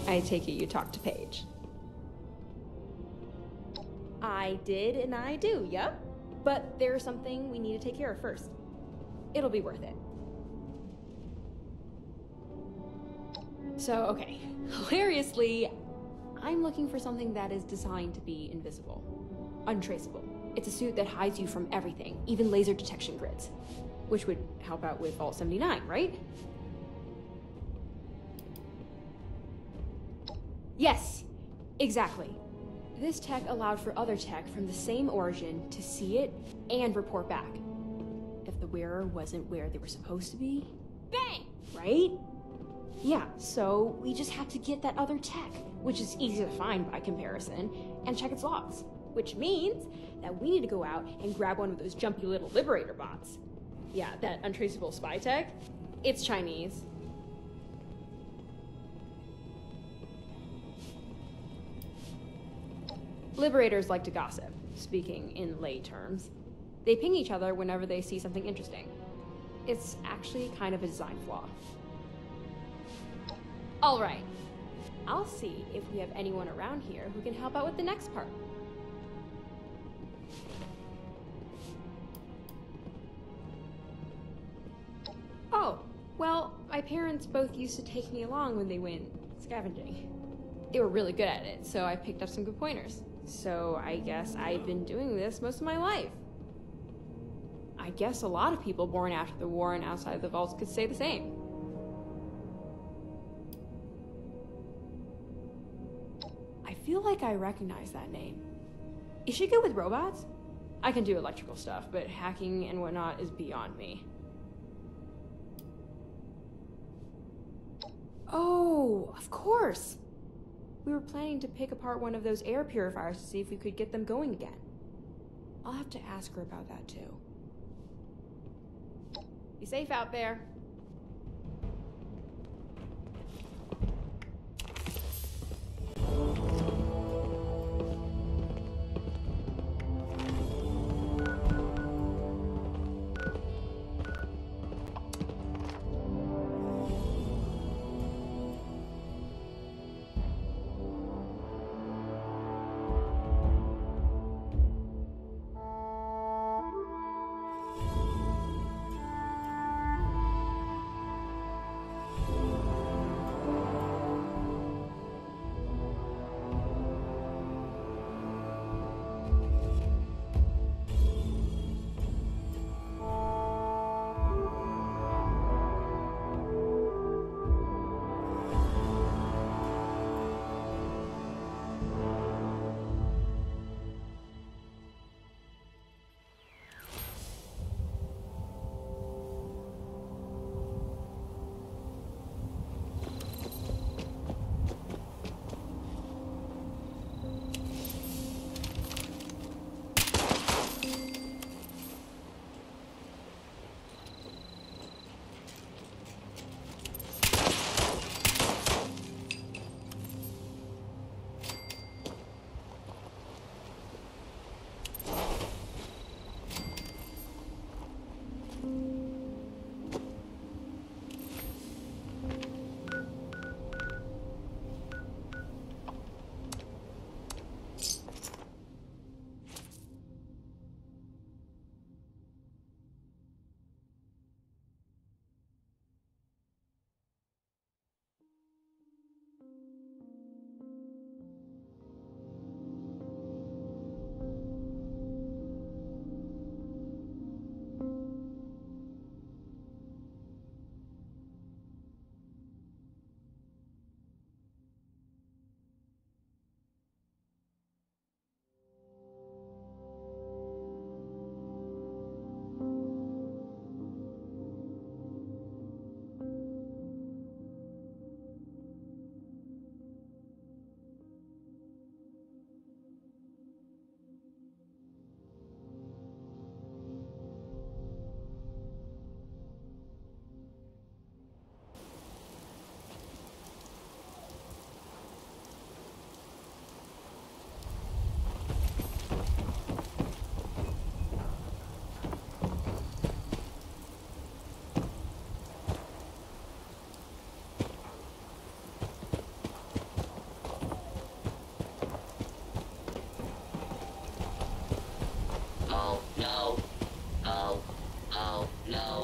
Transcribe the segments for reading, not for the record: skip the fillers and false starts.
I take it you talked to Paige. I did and I do, yep. But there's something we need to take care of first. It'll be worth it. So, okay. Hilariously, I'm looking for something that is designed to be invisible. Untraceable. It's a suit that hides you from everything, even laser detection grids. Which would help out with Vault-79, right? Yes, exactly. This tech allowed for other tech from the same origin to see it and report back. If the wearer wasn't where they were supposed to be, bang! Right? Yeah, so we just have to get that other tech, which is easy to find by comparison, and check its logs. Which means that we need to go out and grab one of those jumpy little Liberator bots. Yeah, that untraceable spy tech. It's Chinese. Liberators like to gossip, speaking in lay terms. They ping each other whenever they see something interesting. It's actually kind of a design flaw. All right, I'll see if we have anyone around here who can help out with the next part. Oh, well, my parents both used to take me along when they went scavenging. They were really good at it, so I picked up some good pointers. So I guess I've been doing this most of my life. I guess a lot of people born after the war and outside the vaults could say the same. I feel like I recognize that name. Is she good with robots? I can do electrical stuff, but hacking and whatnot is beyond me. Oh, of course! We were planning to pick apart one of those air purifiers to see if we could get them going again. I'll have to ask her about that too. Be safe out there.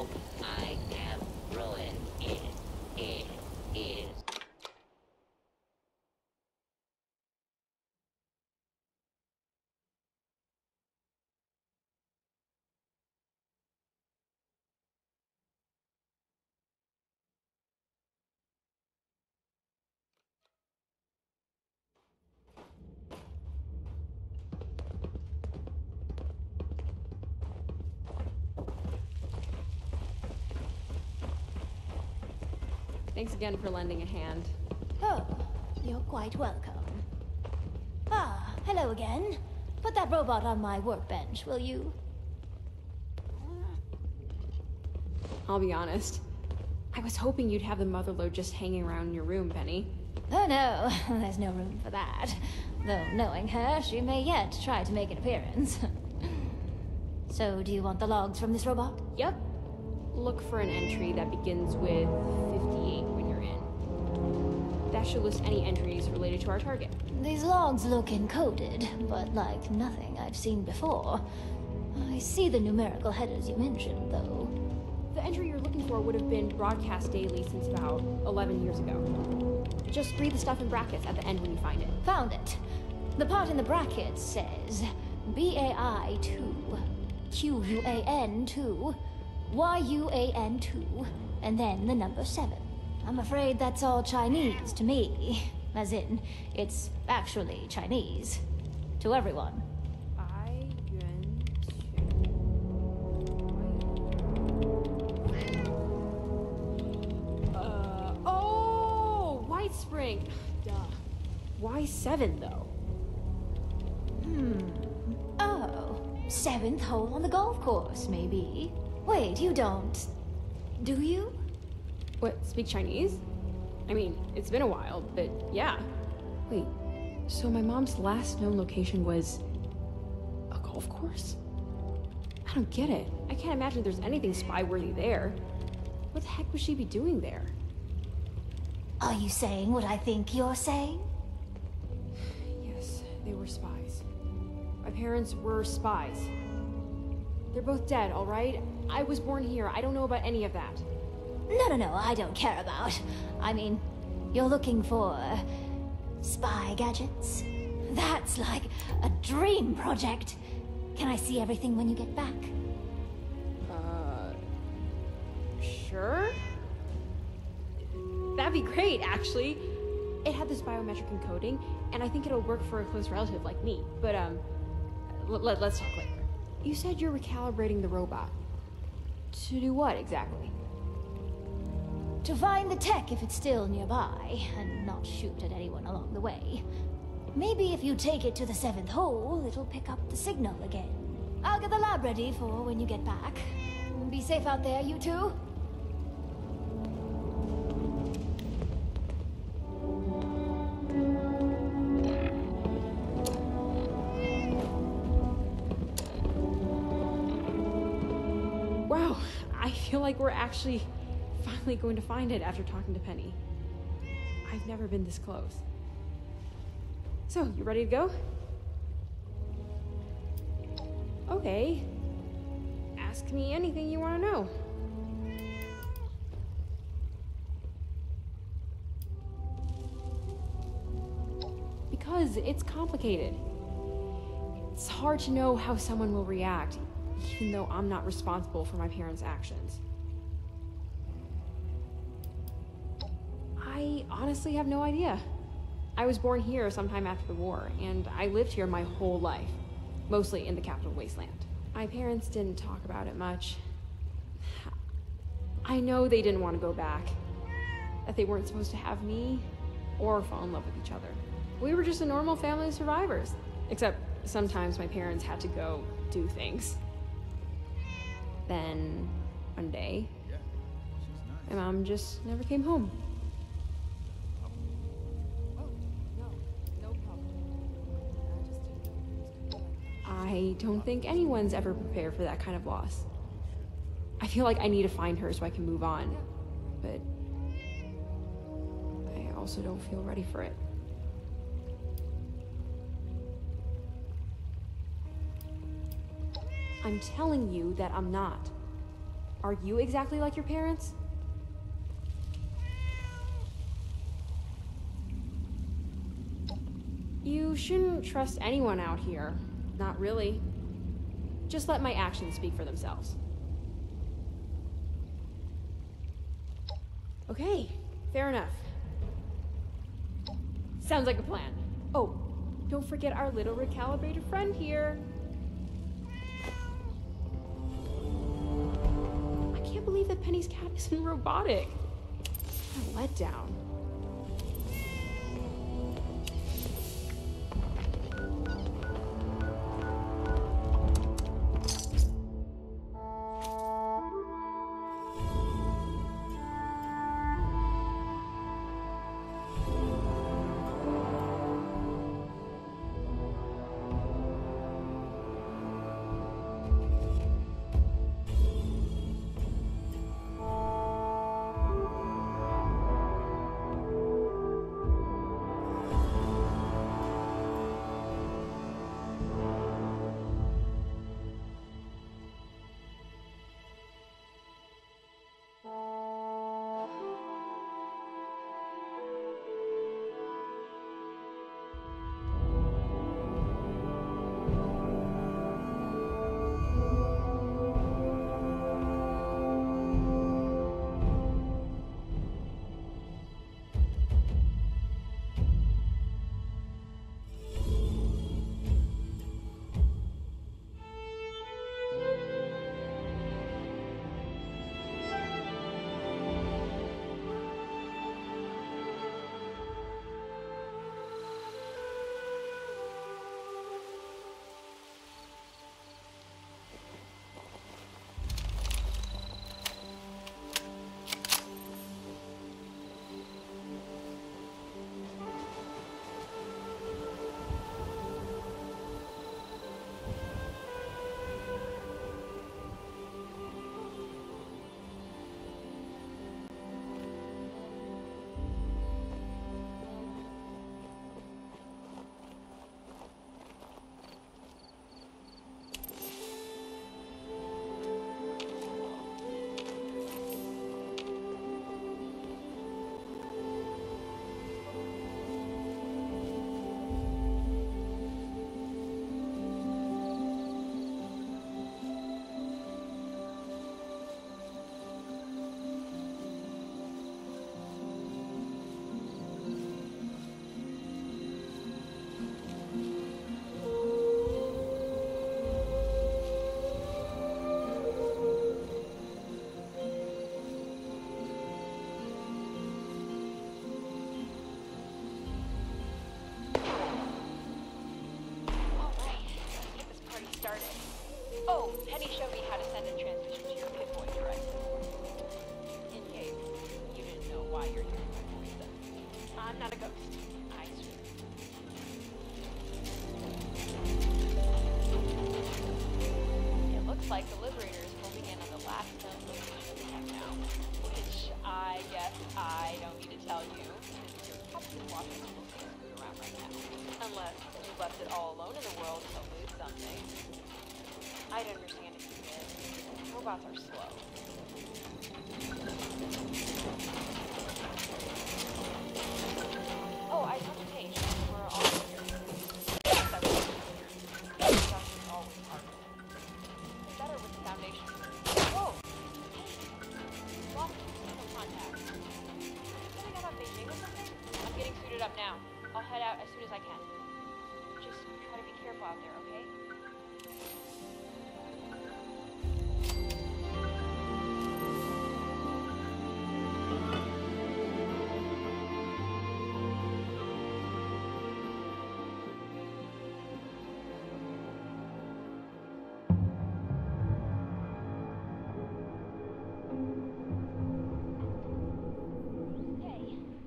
hope I have ruined it. It is. Thanks again for lending a hand. Oh, you're quite welcome. Ah, hello again. Put that robot on my workbench, will you? I'll be honest. I was hoping you'd have the motherlode just hanging around in your room, Penny. Oh no, there's no room for that. Though knowing her, she may yet try to make an appearance. So, do you want the logs from this robot? Yep. Look for an entry that begins with 58 when you're in. That should list any entries related to our target. These logs look encoded, but like nothing I've seen before. I see the numerical headers you mentioned, though. The entry you're looking for would have been broadcast daily since about 11 years ago. Just read the stuff in brackets at the end when you find it. Found it. The part in the brackets says BAI 2, QUAN 2, YUAN 2, and then the number 7. I'm afraid that's all Chinese to me. As in, it's actually Chinese. To everyone. White Spring. Duh. Why 7, though? Oh, 7th hole on the golf course, maybe. Wait, you don't... do you? What, speak Chinese? I mean, it's been a while, but yeah. Wait, so my mom's last known location was... a golf course? I don't get it. I can't imagine there's anything spy-worthy there. What the heck would she be doing there? Are you saying what I think you're saying? Yes, they were spies. My parents were spies. They're both dead, all right? I was born here. I don't know about any of that. No, I don't care about. I mean, you're looking for... spy gadgets? That's like a dream project. Can I see everything when you get back? Sure? That'd be great, actually. It had this biometric encoding, and I think it'll work for a close relative like me. But, let's talk later. You said you're recalibrating the robot. To do what, exactly? To find the tech if it's still nearby, and not shoot at anyone along the way. Maybe if you take it to the 7th hole, it'll pick up the signal again. I'll get the lab ready for when you get back. Be safe out there, you two. Wow, I feel like we're actually finally going to find it after talking to Penny. I've never been this close. So, you ready to go? Okay. Ask me anything you want to know. Because it's complicated. It's hard to know how someone will react, even though I'm not responsible for my parents' actions. I honestly have no idea. I was born here sometime after the war, and I lived here my whole life, mostly in the capital Wasteland. My parents didn't talk about it much. I know they didn't want to go back, that they weren't supposed to have me or fall in love with each other. We were just a normal family of survivors, except sometimes my parents had to go do things. Then, one day, my mom just never came home. I don't think anyone's ever prepared for that kind of loss. I feel like I need to find her so I can move on, but I also don't feel ready for it. I'm telling you that I'm not. Are you exactly like your parents? You shouldn't trust anyone out here. Not really. Just let my actions speak for themselves. Okay, fair enough. Sounds like a plan. Oh, don't forget our little recalibrated friend here. I can't believe that Penny's cat isn't robotic. What a letdown. Oh, Penny showed me how to send a transmission to your Pip-Boy directly. In case you didn't know why you're hearing my voice, though. I'm not a ghost. I swear. It looks like the Liberator is moving in on the last known location we have now. Which I guess I don't need to tell you, since you're probably watching a little screw around right now. Unless you left it all alone in the world to lose something. I'd understand if you did. Robots are slow. Oh, I talked to Paige. We're all here. Yes, I was here. Josh is always part of it. It's better with the Foundation. Whoa! Hey! Lost some contact. Getting out of Beijing or something? I'm getting suited up now. I'll head out as soon as I can. Just try to be careful out there, okay?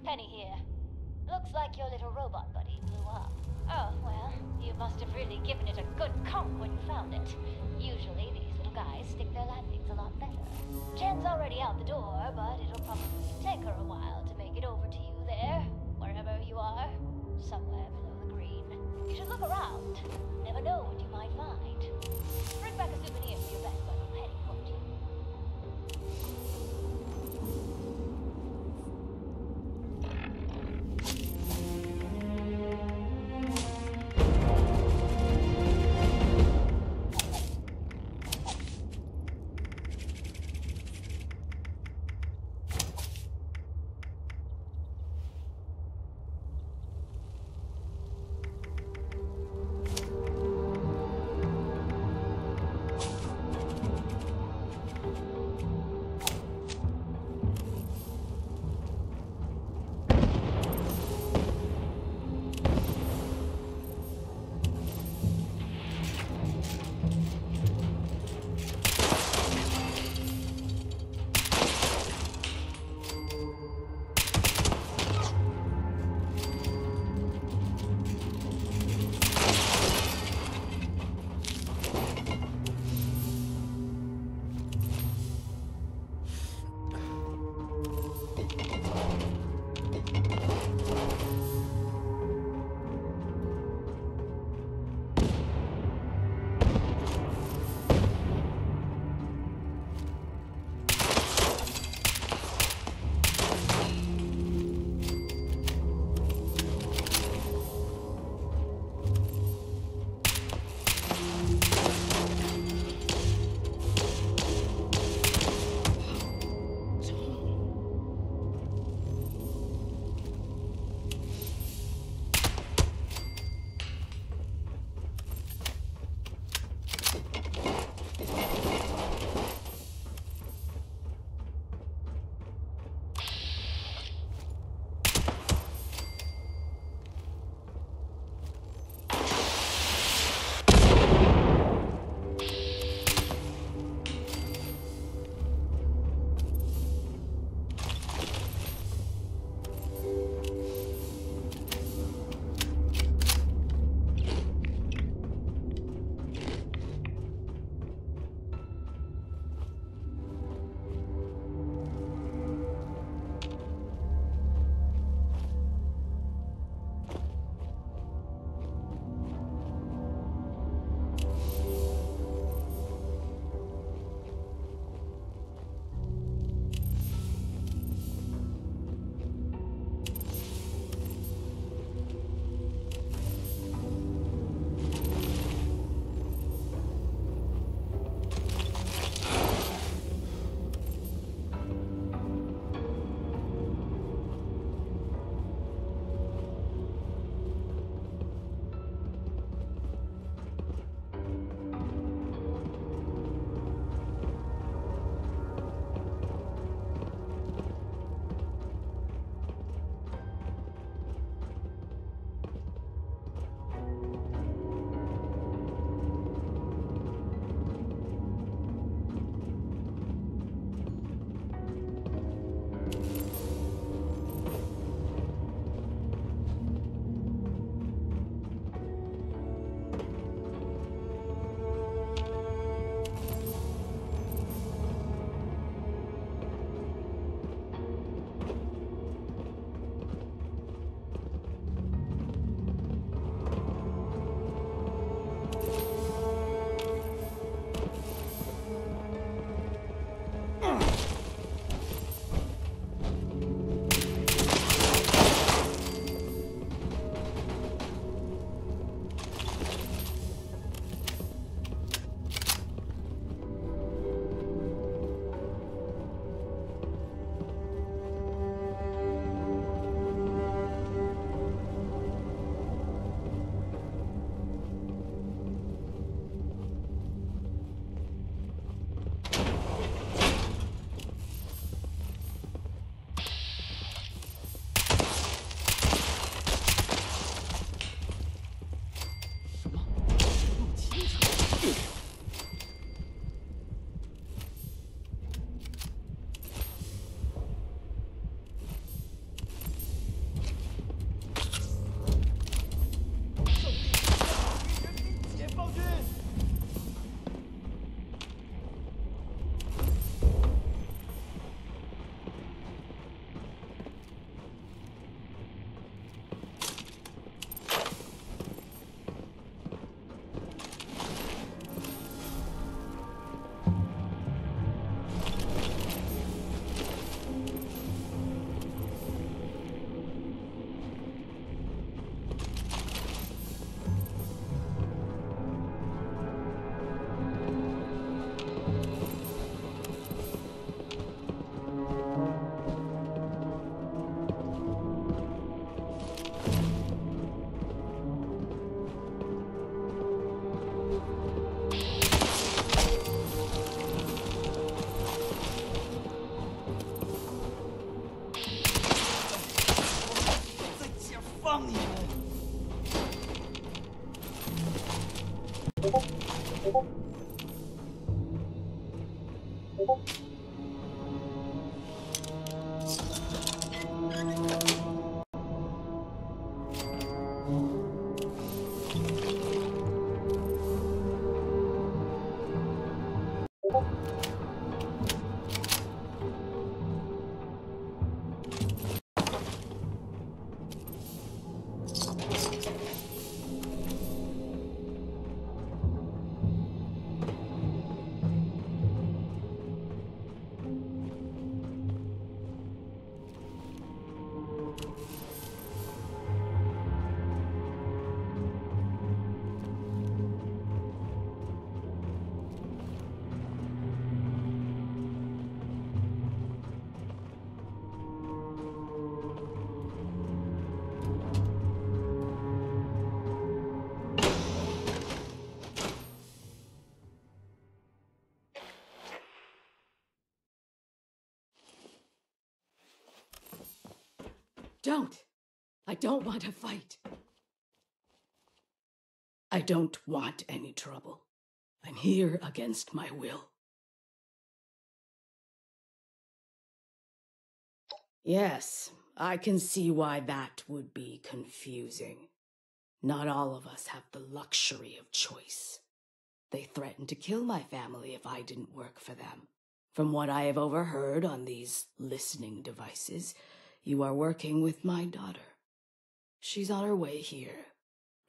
Penny here. Looks like your little robot buddy blew up. Oh, well, you must have really given it a good conk when you found it. Usually these little guys stick their landings a lot better. Jen's already out the door, but it'll probably take her a while to make it over to you there, wherever you are. Somewhere below the green. You should look around. Never know what you might find. Bring back a souvenir for your best buddy heading toward you. wrong, you? Don't! I don't want to fight. I don't want any trouble. I'm here against my will. Yes, I can see why that would be confusing. Not all of us have the luxury of choice. They threatened to kill my family if I didn't work for them. From what I have overheard on these listening devices, you are working with my daughter. She's on her way here,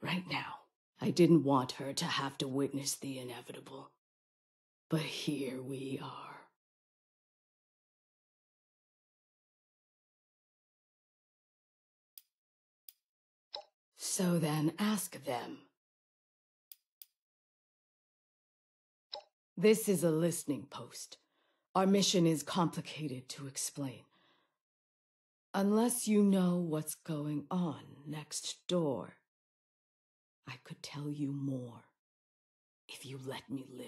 right now. I didn't want her to have to witness the inevitable. But here we are. So then ask them. This is a listening post. Our mission is complicated to explain. Unless you know what's going on next door, I could tell you more if you let me live.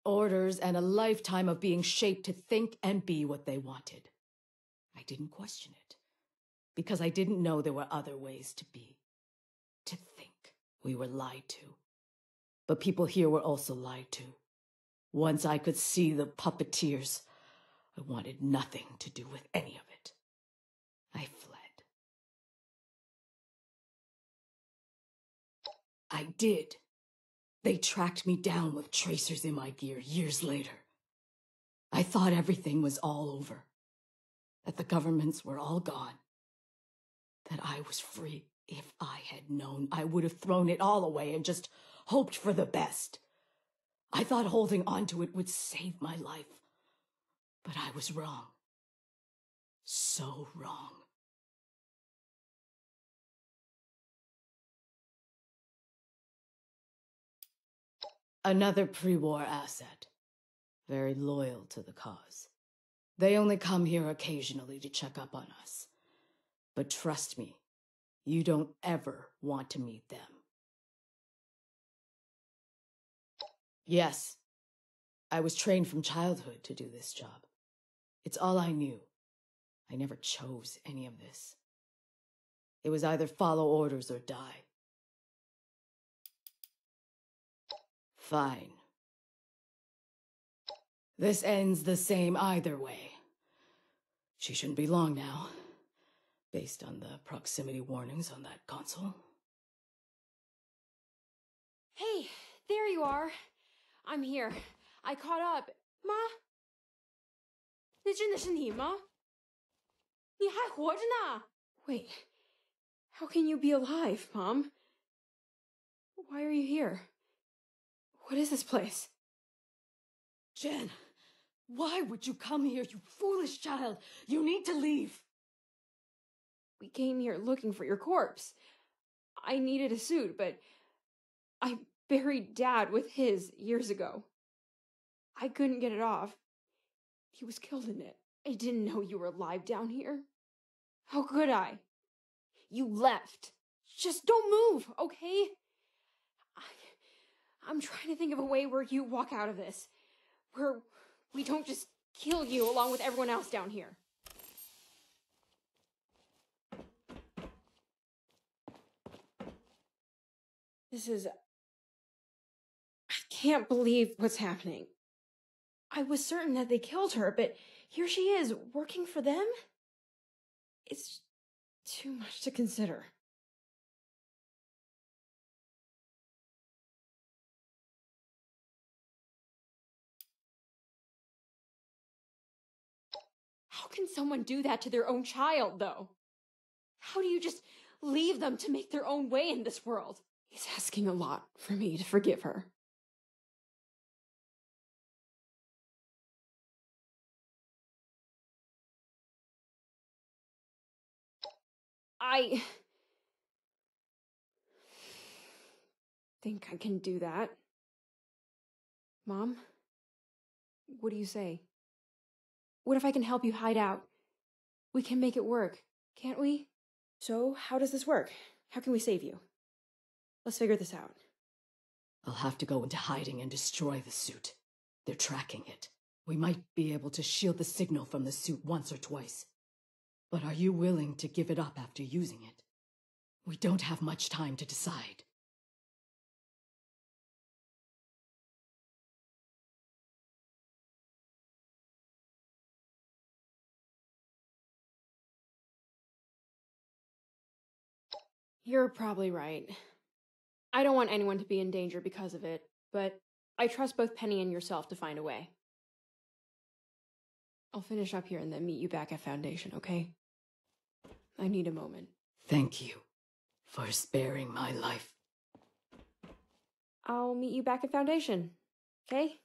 Orders and a lifetime of being shaped to think and be what they wanted. I didn't question it, because I didn't know there were other ways to be, to think. We were lied to. But people here were also lied to. Once I could see the puppeteers, I wanted nothing to do with any of it. I fled. I did. They tracked me down with tracers in my gear years later. I thought everything was all over. That the governments were all gone. That I was free. If I had known, I would have thrown it all away and just hoped for the best. I thought holding on to it would save my life. But I was wrong. So wrong. Another pre-war asset. Very loyal to the cause. They only come here occasionally to check up on us. But trust me, you don't ever want to meet them. Yes, I was trained from childhood to do this job. It's all I knew. I never chose any of this. It was either follow orders or die. Fine. This ends the same either way. She shouldn't be long now, based on the proximity warnings on that console. Hey, there you are. I'm here. I caught up. 妈，你真的是你吗？你还活着呢？ Wait, how can you be alive, Mom? Why are you here? What is this place? Jen, why would you come here, you foolish child? You need to leave. We came here looking for your corpse. I needed a suit, but I buried Dad with his years ago. I couldn't get it off. He was killed in it. I didn't know you were alive down here. How could I? You left. Just don't move, okay? I'm trying to think of a way where you walk out of this. Where we don't just kill you along with everyone else down here. I can't believe what's happening. I was certain that they killed her, but here she is, working for them? It's too much to consider. How can someone do that to their own child, though? How do you just leave them to make their own way in this world? He's asking a lot for me to forgive her. I think I can do that. Mom? What do you say? What if I can help you hide out? We can make it work, can't we? So, how does this work? How can we save you? Let's figure this out. I'll have to go into hiding and destroy the suit. They're tracking it. We might be able to shield the signal from the suit once or twice. But are you willing to give it up after using it? We don't have much time to decide. You're probably right. I don't want anyone to be in danger because of it, but I trust both Penny and yourself to find a way. I'll finish up here and then meet you back at Foundation, okay? I need a moment. Thank you for sparing my life. I'll meet you back at Foundation, okay?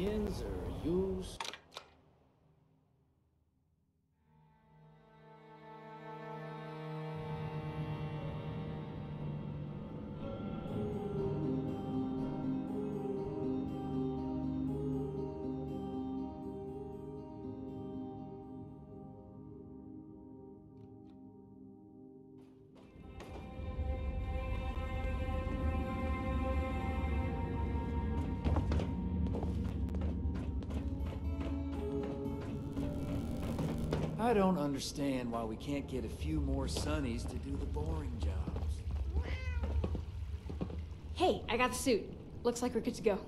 yins or yous? I don't understand why we can't get a few more Sonnies to do the boring jobs. Hey, I got the suit. Looks like we're good to go.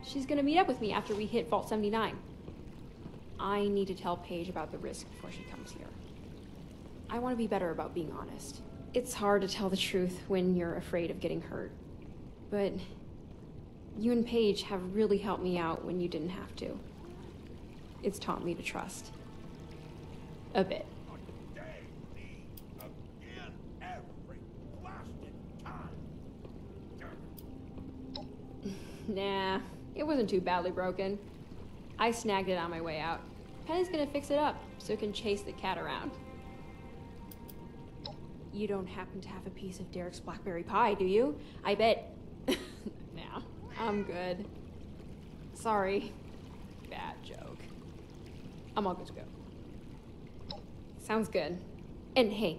She's gonna meet up with me after we hit Vault 79. I need to tell Paige about the risk before she comes here. I want to be better about being honest. It's hard to tell the truth when you're afraid of getting hurt. But you and Paige have really helped me out when you didn't have to. It's taught me to trust. A bit. Nah, it wasn't too badly broken. I snagged it on my way out. Penny's gonna fix it up so it can chase the cat around. You don't happen to have a piece of Derek's blackberry pie, do you? I bet. Nah, I'm good. Sorry. Bad joke. I'm all good to go. Sounds good. And hey,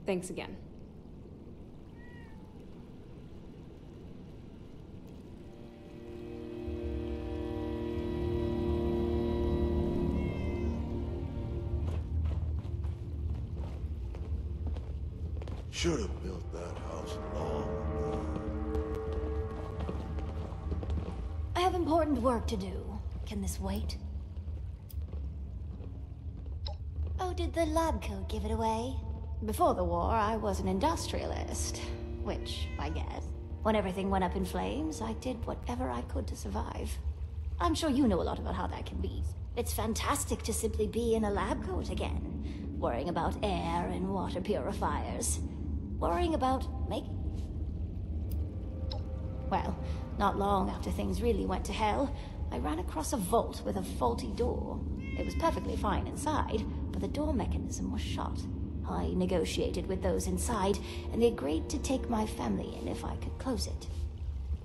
thanks again. Should have built that house long ago. I have important work to do. Can this wait? Oh, did the lab coat give it away? Before the war, I was an industrialist. Which, I guess. When everything went up in flames, I did whatever I could to survive. I'm sure you know a lot about how that can be. It's fantastic to simply be in a lab coat again. Worrying about air and water purifiers. Worrying about Well, not long after things really went to hell, I ran across a vault with a faulty door. It was perfectly fine inside, but the door mechanism was shot. I negotiated with those inside, and they agreed to take my family in if I could close it.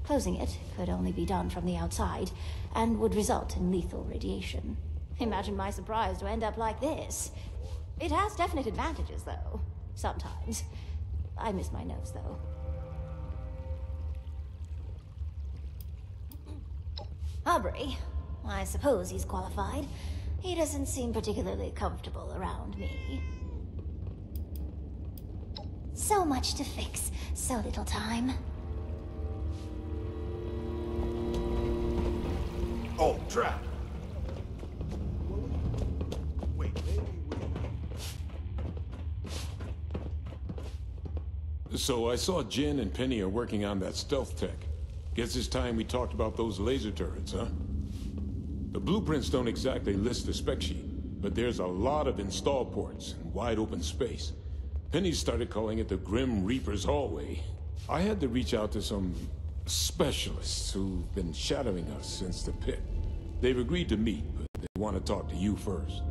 Closing it could only be done from the outside, and would result in lethal radiation. Imagine my surprise to end up like this. It has definite advantages, though. Sometimes. I miss my nose, though. Aubrey. I suppose he's qualified. He doesn't seem particularly comfortable around me. So much to fix, so little time. Oh, trap! Wait, maybe So I saw Jen and Penny are working on that stealth tech. Guess it's time we talked about those laser turrets, huh? The blueprints don't exactly list the spec sheet, but there's a lot of install ports and wide open space. Penny started calling it the Grim Reaper's Hallway. I had to reach out to some specialists who've been shadowing us since the pit. They've agreed to meet, but they want to talk to you first.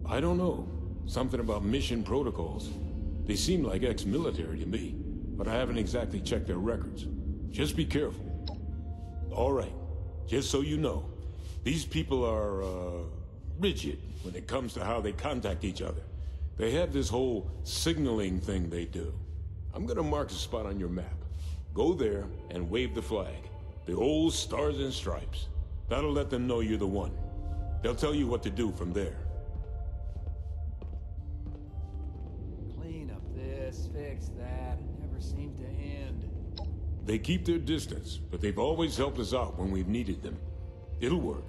I don't know. Something about mission protocols. They seem like ex-military to me, but I haven't exactly checked their records. Just be careful. All right. Just so you know, these people are, rigid when it comes to how they contact each other. They have this whole signaling thing they do. I'm gonna mark a spot on your map. Go there and wave the flag. The old stars and stripes. That'll let them know you're the one. They'll tell you what to do from there. Clean up this, fix that. It never seemed to end. They keep their distance, but they've always helped us out when we've needed them. It'll work.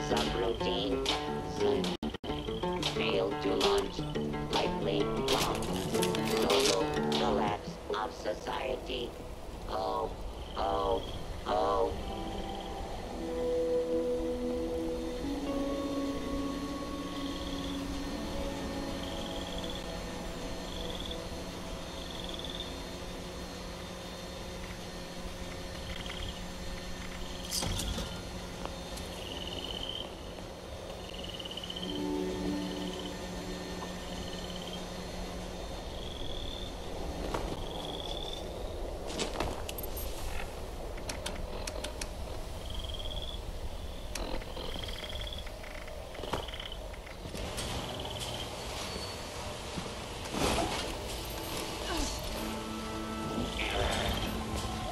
Subroutine. Failed to launch. Likely wrong. Total collapse of society. Oh, oh, oh.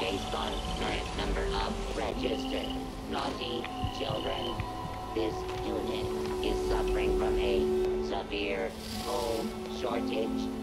Based on current number of registered naughty children, this unit is suffering from a severe coal shortage.